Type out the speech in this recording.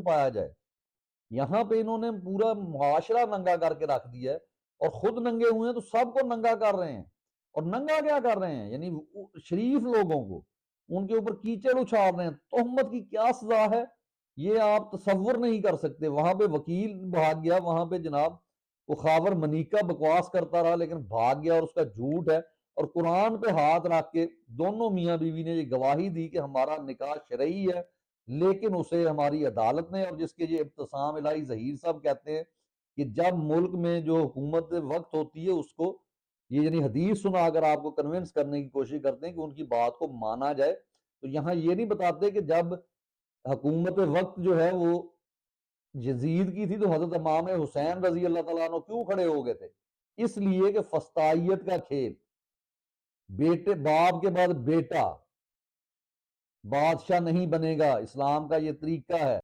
छुपाया जाए। यहाँ पे इन्होंने पूरा मुआशरा नंगा करके रख दिया है और खुद नंगे हुए हैं तो सबको नंगा कर रहे हैं। और नंगा क्या कर रहे हैं, यानी शरीफ लोगों को उनके ऊपर कीचड़ उछाल रहे हैं। तोहमत की क्या सजा है ये आप तसव्वुर नहीं कर सकते। वहां पे वकील भाग गया, वहां पे जनाब वो खावर मनीका बकवास करता रहा लेकिन भाग गया और उसका झूठ है। और कुरान पे हाथ रख के दोनों मियां बीवी ने ये गवाही दी कि हमारा निकाह शरई है, लेकिन उसे हमारी अदालत ने, और जिसके ये इब्तिसाम इलाही जहीर साहब कहते हैं कि जब मुल्क में जो हुकूमत वक्त होती है उसको ये यानी हदीस सुनाकर आपको कन्विंस करने की कोशिश करते हैं कि उनकी बात को माना जाए। तो यहाँ ये नहीं बताते कि जब हुकूमत वक्त जो है वो यजीद की थी तो हजरत इमाम हुसैन रजी अल्लाह तआला अन्हु क्यों खड़े हो गए थे, इसलिए कि फस्तायत का खेल, बेटे बाप के बाद बेटा बादशाह नहीं बनेगा, इस्लाम का ये तरीका है।